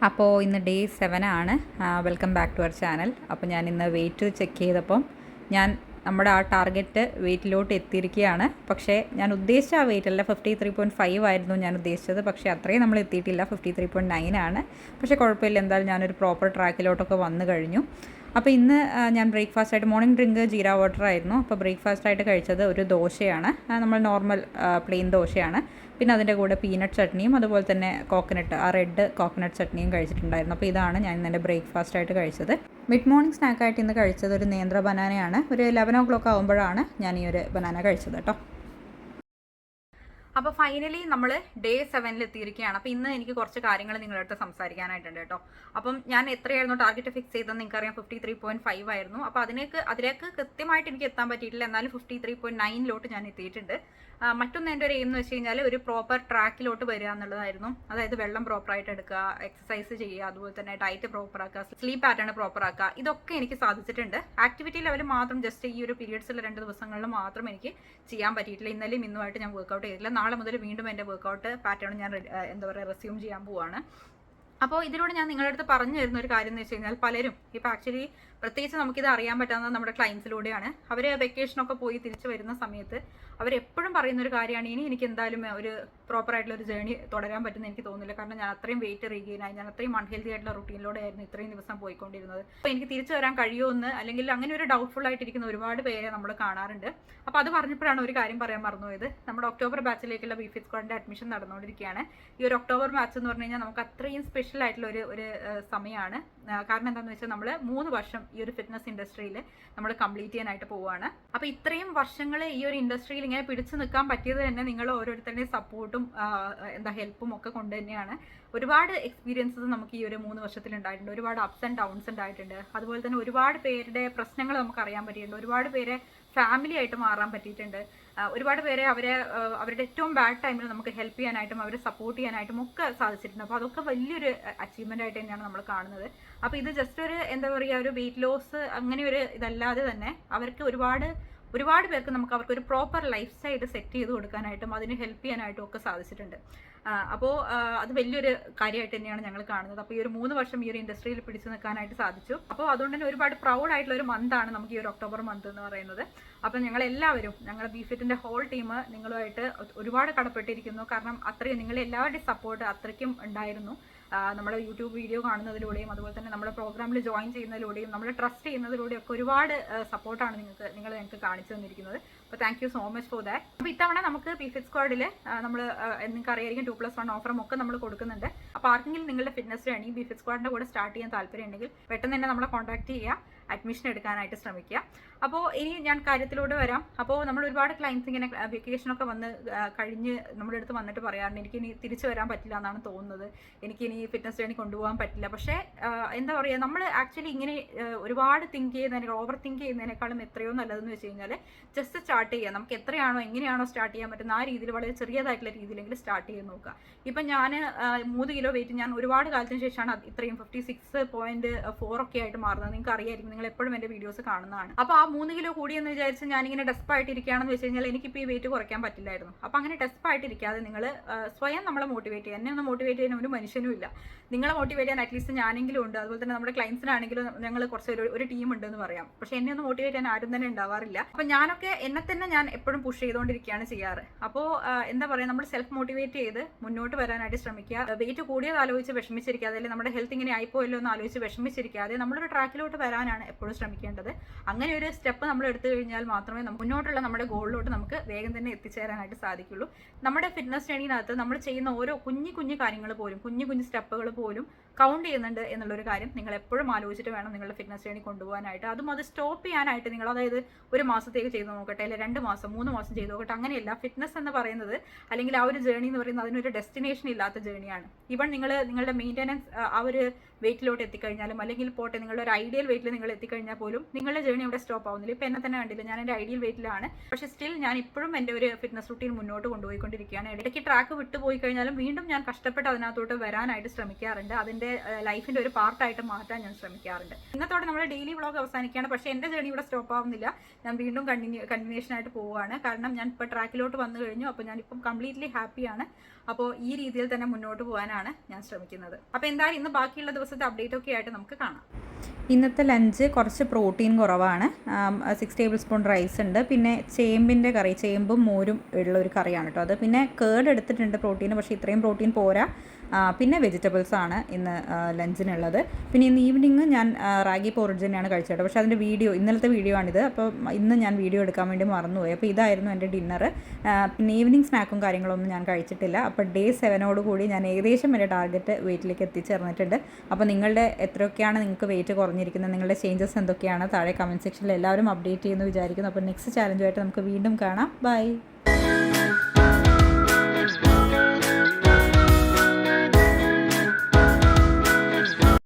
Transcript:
അപ്പോൾ ഇന്ന് ഡേ 7 ആണ്. Welcome back to our channel. അപ്പോൾ ഞാൻ ഇന്ന് വെയിറ്റ് ചെക്ക് ചെയ്തപ്പം നമ്മുടെ ആ ടാർഗറ്റ് വെയിറ്റിലോട്ട് എത്തിയിരിക്കുകയാണ്. പക്ഷേ ഞാൻ ഉദ്ദേശിച്ച ആ വെയിറ്റ് അല്ല, 53.5 ആയിരുന്നു ഞാൻ ഉദ്ദേശിച്ചത്. പക്ഷേ അത്രയും നമ്മൾ എത്തിയിട്ടില്ല, 53.9 ആണ്. പക്ഷേ കുഴപ്പമില്ല, എന്തായാലും ഞാനൊരു പ്രോപ്പർ ട്രാക്കിലോട്ടൊക്കെ വന്നു കഴിഞ്ഞു. അപ്പോൾ ഇന്ന് ഞാൻ ബ്രേക്ക്ഫാസ്റ്റായിട്ട് മോർണിംഗ് ഡ്രിങ്ക് ജീര വാട്ടർ ആയിരുന്നു. അപ്പോൾ ബ്രേക്ക്ഫാസ്റ്റായിട്ട് കഴിച്ചത് ഒരു ദോശയാണ്, നമ്മൾ നോർമൽ പ്ലെയിൻ ദോശയാണ്. പിന്നെ അതിൻ്റെ കൂടെ പീനട്ട് ചട്നിയും അതുപോലെ തന്നെ കോക്കനട്ട്, ആ റെഡ് കോക്കനട്ട് ചട്നിയും കഴിച്ചിട്ടുണ്ടായിരുന്നു. അപ്പോൾ ഇതാണ് ഞാൻ ഇന്ന് എൻ്റെ ബ്രേക്ക്ഫാസ്റ്റായിട്ട് കഴിച്ചത്. മിഡ് മോർണിംഗ് സ്നാക്കായിട്ട് ഇന്ന് കഴിച്ചത് ഒരു നേന്ത്ര ബനാനയാണ്. ഒരു 11 o'clock ആകുമ്പോഴാണ് ഞാൻ ഈ ഒരു ബനാന കഴിച്ചത് കേട്ടോ. അപ്പോൾ ഫൈനലി നമ്മൾ ഡേ 7 എത്തിയിരിക്കുകയാണ്. അപ്പോൾ ഇന്ന് എനിക്ക് കുറച്ച് കാര്യങ്ങൾ നിങ്ങളുടെ അടുത്ത് സംസാരിക്കാനായിട്ടുണ്ട് കേട്ടോ. അപ്പം ഞാൻ എത്രയായിരുന്നു ടാർഗറ്റ് ഫിക്സ് ചെയ്തതെന്ന് നിങ്ങൾക്കറിയാം, 53.5 ആയിരുന്നു. അപ്പോൾ അതിലേക്ക് കൃത്യമായിട്ട് എനിക്ക് എത്താൻ പറ്റിയിട്ടില്ല, എന്നാലും 53.9 ഞാൻ എത്തിയിട്ടുണ്ട്. മറ്റൊന്ന് എൻ്റെ ഒരു എയിം എന്ന് വെച്ച് കഴിഞ്ഞാൽ ഒരു പ്രോപ്പർ ട്രാക്കിലോട്ട് വരിക എന്നുള്ളതായിരുന്നു. അതായത് വെള്ളം പ്രോപ്പറായിട്ട് എടുക്കുക, എക്സസൈസ് ചെയ്യുക, അതുപോലെ തന്നെ ഡയറ്റ് പ്രോപ്പർ ആക്കുക, സ്ലീപ്പ് പാറ്റേൺ പ്രോപ്പർ ആക്കുക. ഇതൊക്കെ എനിക്ക് സാധിച്ചിട്ടുണ്ട്. ആക്ടിവിറ്റി ലെവൽ മാത്രം ജസ്റ്റ് ഈ ഒരു പീരിയഡ്സിൽ 2 ദിവസങ്ങളിൽ മാത്രം എനിക്ക് ചെയ്യാൻ പറ്റിയിട്ടില്ല. ഇന്നലെയും ഇന്നുമായിട്ട് ഞാൻ വർക്കൗട്ട് ചെയ്തിട്ടില്ല. നാളെ മുതൽ വീണ്ടും എൻ്റെ വർക്കൗട്ട് പാറ്റേൺ ഞാൻ റെസ്യൂം ചെയ്യാൻ പോവാണ്. അപ്പോൾ ഇതിലൂടെ ഞാൻ നിങ്ങളുടെ അടുത്ത് പറഞ്ഞു തരുന്ന ഒരു കാര്യം എന്ന് വെച്ച് കഴിഞ്ഞാൽ, പലരും ഇപ്പോൾ ആക്ച്വലി പ്രത്യേകിച്ച് നമുക്കിത് അറിയാൻ പറ്റാവുന്നത് നമ്മുടെ ക്ലയൻസിലൂടെയാണ്. അവർ വെക്കേഷനൊക്കെ പോയി തിരിച്ചു വരുന്ന സമയത്ത് അവരെപ്പോഴും പറയുന്നൊരു കാര്യമാണ്, ഇനി എനിക്ക് എന്തായാലും ഒരു പ്രോപ്പറായിട്ടുള്ളൊരു ജേണി തുടരാൻ പറ്റുമെന്ന് എനിക്ക് തോന്നുന്നില്ല. കാരണം ഞാൻ അത്രയും വെയിറ്റ് റീഗെയിനായി, ഞാൻ അത്രയും അൺഹെൽത്തി ആയിട്ടുള്ള റുട്ടീനിലൂടെ ആയിരുന്നു ഇത്രയും ദിവസം പോയിക്കൊണ്ടിരുന്നത്. അപ്പോൾ എനിക്ക് തിരിച്ചു വരാൻ കഴിയുമോ എന്ന്, അല്ലെങ്കിൽ അങ്ങനെ ഒരു ഡൗട്ട്ഫുൾ ആയിട്ടിരിക്കുന്ന ഒരുപാട് പേരെ നമ്മൾ കാണാറുണ്ട്. അപ്പോൾ അത് പറഞ്ഞപ്പോഴാണ് ഒരു കാര്യം പറയാൻ മറന്നുപോയത്. നമ്മുടെ ഒക്ടോബർ ബാച്ചിലേക്കുള്ള ബിഫിറ്റ് സ്ക്വാഡിൻ്റെ അഡ്മിഷൻ നടന്നുകൊണ്ടിരിക്കുകയാണ്. ഈ ഒരു ഒക്ടോബർ ബാച്ച് എന്ന് പറഞ്ഞു കഴിഞ്ഞാൽ നമുക്ക് അത്രയും സ്പെഷ്യൽ ആയിട്ടുള്ള ഒരു സമയമാണ്. കാരണം എന്താണെന്ന് വെച്ചാൽ നമ്മൾ 3 വർഷം ഈ ഒരു ഫിറ്റ്നസ് ഇൻഡസ്ട്രിയിൽ നമ്മൾ കംപ്ലീറ്റ് ചെയ്യാനായിട്ട് പോവുകയാണ്. അപ്പോൾ ഇത്രയും വർഷങ്ങൾ ഈ ഒരു ഇൻഡസ്ട്രിയിൽ ഇങ്ങനെ പിടിച്ചു നിൽക്കാൻ പറ്റിയത് തന്നെ നിങ്ങൾ ഓരോരുത്തരുടെയും സപ്പോർട്ടും ഹെൽപ്പും ഒക്കെ കൊണ്ട് തന്നെയാണ്. ഒരുപാട് എക്സ്പീരിയൻസസ് നമുക്ക് ഈ ഒരു 3 വർഷത്തിൽ ഉണ്ടായിട്ടുണ്ട്. ഒരുപാട് അപ്സ് ആൻഡ് ഡൗൺസ് ഉണ്ടായിട്ടുണ്ട്. അതുപോലെ തന്നെ ഒരുപാട് പേരുടെ പ്രശ്നങ്ങൾ നമുക്ക് അറിയാൻ പറ്റിയിട്ടുണ്ട്. ഒരുപാട് പേരെ ഫാമിലി ആയിട്ട് മാറാൻ പറ്റിയിട്ടുണ്ട്. ഒരുപാട് പേരെ അവരുടെ ഏറ്റവും ബാഡ് ടൈമിൽ നമുക്ക് ഹെൽപ്പ് ചെയ്യാനായിട്ടും അവരെ സപ്പോർട്ട് ചെയ്യാനായിട്ടും ഒക്കെ സാധിച്ചിട്ടുണ്ട്. അപ്പോൾ അതൊക്കെ വലിയൊരു അച്ചീവ്മെൻ്റ് ആയിട്ട് തന്നെയാണ് നമ്മൾ കാണുന്നത്. അപ്പോൾ ഇത് ജസ്റ്റ് ഒരു ഒരു വെയിറ്റ് ലോസ് അങ്ങനെ ഒരു ഇതല്ലാതെ തന്നെ അവർക്ക് ഒരുപാട് പേർക്ക് നമുക്ക് അവർക്കൊരു പ്രോപ്പർ ലൈഫ് സ്റ്റൈൽ സെറ്റ് ചെയ്ത് കൊടുക്കാനായിട്ടും അതിന് ഹെൽപ്പ് ചെയ്യാനായിട്ടും ഒക്കെ സാധിച്ചിട്ടുണ്ട്. അപ്പോൾ അത് വലിയൊരു കാര്യമായിട്ട് തന്നെയാണ് ഞങ്ങൾ കാണുന്നത്. അപ്പോൾ ഈ ഒരു 3 വർഷം ഈ ഒരു ഇൻഡസ്ട്രിയിൽ പിടിച്ചു നിൽക്കാനായിട്ട് സാധിച്ചു. അപ്പോൾ അതുകൊണ്ട് തന്നെ ഒരുപാട് പ്രൗഡ് ആയിട്ടുള്ള ഒരു മന്താണ് നമുക്ക് ഈ ഒരു ഒക്ടോബർ മന്ത് എന്ന് പറയുന്നത്. അപ്പോൾ ഞങ്ങളെല്ലാവരും, ഞങ്ങളുടെ ബിഫിറ്റിൻ്റെ ഹോൾ ടീം നിങ്ങളുമായിട്ട് ഒരുപാട് കടപ്പെട്ടിരിക്കുന്നു. കാരണം അത്രയും നിങ്ങളെല്ലാവരുടെയും സപ്പോർട്ട് അത്രയ്ക്കും ഉണ്ടായിരുന്നു. നമ്മുടെ യൂട്യൂബ് വീഡിയോ കാണുന്നതിലൂടെയും അതുപോലെ തന്നെ നമ്മുടെ പ്രോഗ്രാമിൽ ജോയിൻ ചെയ്യുന്നതിലൂടെയും നമ്മൾ ട്രസ്റ്റ് ചെയ്യുന്നതിലൂടെയും ഒക്കെ ഒരുപാട് സപ്പോർട്ടാണ് നിങ്ങൾ ഞങ്ങൾക്ക് കാണിച്ചു തന്നിരിക്കുന്നത്. അപ്പോൾ thank you so much for that. അപ്പോൾ ഇത്തവണ നമുക്ക് ബിഫിറ്റ് സ്ക്വാഡിൽ നമ്മൾ നിങ്ങൾക്ക് അറിയായിരിക്കും 2+1 ഓഫറും ഒക്കെ നമ്മൾ കൊടുക്കുന്നുണ്ട്. അപ്പോൾ ആർക്കെങ്കിലും നിങ്ങളുടെ ഫിറ്റ്നസ് ജേണി ബിഫിറ്റ് സ്ക്വാഡിൻ്റെ കൂടെ സ്റ്റാർട്ട് ചെയ്യാൻ താല്പര്യം ഉണ്ടെങ്കിൽ പെട്ടെന്ന് തന്നെ നമ്മളെ കോൺടാക്ട് ചെയ്യുക, അഡ്മിഷൻ എടുക്കാനായിട്ട് ശ്രമിക്കുക. അപ്പോൾ ഇനി ഞാൻ കാര്യത്തിലൂടെ വരാം. അപ്പോൾ നമ്മൾ ഒരുപാട് ക്ലയൻസ് ഇങ്ങനെ വെക്കേഷനൊക്കെ കഴിഞ്ഞ് നമ്മുടെ അടുത്ത് വന്നിട്ട് പറയാറുണ്ട്, എനിക്കിനി തിരിച്ചു വരാൻ പറ്റില്ല എന്നാണ് തോന്നുന്നത്, എനിക്കിനി ഫിറ്റ്നസ് ജേണി കൊണ്ടുപോകാൻ പറ്റില്ല. പക്ഷേ എന്താ പറയുക, നമ്മൾ ആക്ച്വലി ഇങ്ങനെ ഒരുപാട് ഓവർ തിങ്ക് ചെയ്യുന്നതിനേക്കാളും എത്രയോ നല്ലതെന്ന് വെച്ച് കഴിഞ്ഞാൽ ജസ്റ്റ് സ്റ്റാർട്ട് ചെയ്യുക. നമുക്ക് എങ്ങനെയാണോ സ്റ്റാർട്ട് ചെയ്യാൻ പറ്റുന്ന ആ രീതിയിൽ വളരെ ചെറിയതായിട്ടുള്ള രീതിയിലെങ്കിൽ സ്റ്റാർട്ട് ചെയ്ത് നോക്കുക. ഇപ്പം ഞാൻ 3 കിലോ വെയിറ്റ് ഞാൻ ഒരുപാട് കാലത്തിന് ശേഷമാണ് ഇത്രയും 56.4 ഒക്കെ ആയിട്ട് മാറുന്നത്. നിങ്ങൾക്ക് അറിയായിരിക്കും, നിങ്ങൾ എപ്പോഴും എൻ്റെ വീഡിയോസ് കാണുന്നതാണ്. അപ്പോൾ ആ 3 കിലോ കൂടിയെന്ന് വിചാരിച്ച് ഞാനിങ്ങനെ ഡെസ്പായിട്ടിരിക്കുകയാണെന്ന് വെച്ച് കഴിഞ്ഞാൽ എനിക്കിപ്പോൾ ഈ വെയിറ്റ് കുറയ്ക്കാൻ പറ്റില്ലായിരുന്നു. അപ്പോൾ അങ്ങനെ ഡെസ്പായിട്ടിരിക്കാതെ നിങ്ങൾ സ്വയം നമ്മളെ മോട്ടിവേറ്റ് ചെയ്യുക. എന്നെ ഒന്ന് മോട്ടിവേറ്റ് ചെയ്യാൻ ഒരു മനുഷ്യനും ഇല്ല. നിങ്ങളെ മോട്ടിവേറ്റ് ചെയ്യാൻ അറ്റ്ലീസ്റ്റ് ഞാനെങ്കിലും ഉണ്ട്. അതുപോലെ തന്നെ നമ്മുടെ ക്ലയൻസിനാണെങ്കിലും ഞങ്ങൾ കുറച്ച് ഒരു ടീം ഉണ്ടെന്ന് പറയാം. പക്ഷേ എന്നെ ഒന്ന് മോട്ടിവേറ്റ് ചെയ്യാൻ ആരും തന്നെ ഉണ്ടാവാറില്ല. അപ്പോൾ എന്നെ തന്നെ ഞാൻ എപ്പോഴും പുഷ് ചെയ്തുകൊണ്ടിരിക്കുകയാണ് ചെയ്യാറ്. അപ്പോൾ എന്താ പറയുക, നമ്മൾ സെൽഫ് മോട്ടിവേറ്റ് ചെയ്ത് മുന്നോട്ട് വരാനായിട്ട് ശ്രമിക്കുക. വെയിറ്റ് കൂടിയത് ആലോചിച്ച് വിഷമിച്ചിരിക്കാതെ, അല്ലെങ്കിൽ നമ്മുടെ ഹെൽത്ത് ഇങ്ങനെ ആയിപ്പോയല്ലോ എന്ന് ആലോചിച്ച് വിഷമിച്ചിരിക്കാതെ നമ്മളൊരു ട്രാക്കിലോട്ട് വരാനാണ് എപ്പോഴും ശ്രമിക്കേണ്ടത്. അങ്ങനെ ഒരു സ്റ്റെപ്പ് നമ്മൾ എടുത്തു കഴിഞ്ഞാൽ മാത്രമേ മുന്നോട്ടുള്ള നമ്മുടെ ഗോളിലോട്ട് നമുക്ക് വേഗം തന്നെ എത്തിച്ചേരാനായിട്ട് സാധിക്കുള്ളൂ. നമ്മുടെ ഫിറ്റ്നസ് ജേണിനകത്ത് നമ്മൾ ചെയ്യുന്ന ഓരോ കുഞ്ഞു കാര്യങ്ങൾ പോലും, കുഞ്ഞു സ്റ്റെപ്പുകൾ പോലും കൗണ്ട് ചെയ്യുന്നുണ്ട് എന്നുള്ളൊരു കാര്യം നിങ്ങൾ എപ്പോഴും ആലോചിച്ചിട്ട് വേണം നിങ്ങളുടെ ഫിറ്റ്നസ് ജേണി കൊണ്ടുപോകാനായിട്ട്. അതും അത് സ്റ്റോപ്പ് ചെയ്യാനായിട്ട് നിങ്ങൾ, അതായത് ഒരു മാസത്തേക്ക് ചെയ്ത് നോക്കട്ടെ, അല്ലെങ്കിൽ 2 മാസം 3 മാസം ചെയ്ത് നോക്കട്ടെ, അങ്ങനെയല്ല. ഫിറ്റ്നസ് എന്ന് പറയുന്നത്, അല്ലെങ്കിൽ ആ ഒരു ജേണി എന്ന് പറയുന്നത് അതിനൊരു ഡെസ്റ്റിനേഷൻ ഇല്ലാത്ത ജേണിയാണ്. ഈവൻ നിങ്ങളുടെ മെയിൻ്റെനൻസ് ആ ഒരു വെയിറ്റിലോട്ട് എത്തിക്കഴിഞ്ഞാലും, അല്ലെങ്കിൽ പോട്ടെ നിങ്ങളുടെ ഒരു ഐഡിയൽ വെയിറ്റിൽ നിങ്ങൾ എത്തിക്കഴിഞ്ഞാൽ പോലും നിങ്ങളുടെ ജേണി അവിടെ സ്റ്റോപ്പ് ആവുന്നില്ല. ഇപ്പോൾ എന്നെ തന്നെ കണ്ടില്ല, ഞാൻ എൻ്റെ ഐഡിയൽ വെയിറ്റിലാണ്. പക്ഷേ സ്റ്റിൽ ഞാൻ ഇപ്പോഴും എൻ്റെ ഒരു ഫിറ്റ്നസ് റുട്ടീൻ മുന്നോട്ട് കൊണ്ടുപോയിക്കൊണ്ടിരിക്കുകയാണ്. ഇടയ്ക്ക് ട്രാക്ക് വിട്ടുപോയി കഴിഞ്ഞാലും വീണ്ടും ഞാൻ കഷ്ടപ്പെട്ട് അതിനകത്തോട്ട് വരാനായിട്ട് ശ്രമിക്കാറുണ്ട്. അതിൻ്റെ എൻ്റെ ലൈഫിൻ്റെ ഒരു പാർട്ടായിട്ട് മാറ്റാൻ ഞാൻ ശ്രമിക്കാറുണ്ട്. ഇന്നത്തോടെ നമ്മുടെ ഡെയിലി വ്ളോഗ് അവസാനിക്കുകയാണ്. പക്ഷേ എൻ്റെ ജേണി ഇവിടെ സ്റ്റോപ്പ് ആവുന്നില്ല. ഞാൻ വീണ്ടും കണ്ടിന്യൂഷനായിട്ട് പോവുകയാണ്. കാരണം ഞാൻ ഇപ്പോൾ ട്രാക്കിലോട്ട് വന്നു കഴിഞ്ഞു. അപ്പോൾ ഞാനിപ്പം കംപ്ലീറ്റ്ലി ഹാപ്പിയാണ്. അപ്പോൾ ഈ രീതിയിൽ തന്നെ മുന്നോട്ട് പോകാനാണ് ഞാൻ ശ്രമിക്കുന്നത്. അപ്പോൾ എന്തായാലും ഇന്ന് ബാക്കിയുള്ള ദിവസത്തെ അപ്ഡേറ്റ് ഒക്കെ ആയിട്ട് നമുക്ക് കാണാം. ഇന്നത്തെ ലഞ്ച് കുറച്ച് പ്രോട്ടീൻ കുറവാണ്. 6 ടേബിൾ സ്പൂൺ റൈസ് ഉണ്ട്, പിന്നെ ചേമ്പിൻ്റെ കറി, ചേമ്പും മോരും ഉള്ളൊരു കറിയാണ് കേട്ടോ അത്. പിന്നെ കേർഡ് എടുത്തിട്ടുണ്ട് പ്രോട്ടീൻ, പക്ഷേ ഇത്രയും പ്രോട്ടീൻ പോരാ. പിന്നെ വെജിറ്റബിൾസ് ആണ് ഇന്ന് ലഞ്ചിനുള്ളത്. പിന്നെ ഇന്ന് ഈവനിങ് ഞാൻ റാഗി പോറിജ് തന്നെയാണ് കഴിച്ചത്. പക്ഷേ അതിൻ്റെ വീഡിയോ, ഇന്നലത്തെ വീഡിയോ ആണിത്. അപ്പോൾ ഇന്ന് ഞാൻ വീഡിയോ എടുക്കാൻ വേണ്ടി മറന്നുപോയി. അപ്പോൾ ഇതായിരുന്നു എൻ്റെ ഡിന്നർ. പിന്നെ ഈവനിങ് സ്നാക്കും കാര്യങ്ങളൊന്നും ഞാൻ കഴിച്ചിട്ടില്ല. അപ്പോൾ ഡേ 7 കൂടി ഞാൻ ഏകദേശം എൻ്റെ ടാർഗറ്റ് വെയിറ്റിലേക്ക് എത്തിച്ചേർന്നിട്ടുണ്ട്. അപ്പോൾ നിങ്ങളുടെ എത്രയൊക്കെയാണ് നിങ്ങൾക്ക് വെയിറ്റ് കുറഞ്ഞിരിക്കുന്നത്, നിങ്ങളുടെ ചേഞ്ചസ് എന്തൊക്കെയാണ് താഴെ കമൻറ്റ് സെക്ഷനിൽ എല്ലാവരും അപ്ഡേറ്റ് ചെയ്യുമെന്ന് വിചാരിക്കുന്നു. അപ്പോൾ നെക്സ്റ്റ് ചാലഞ്ചുമായിട്ട് നമുക്ക് വീണ്ടും കാണാം. ബൈ.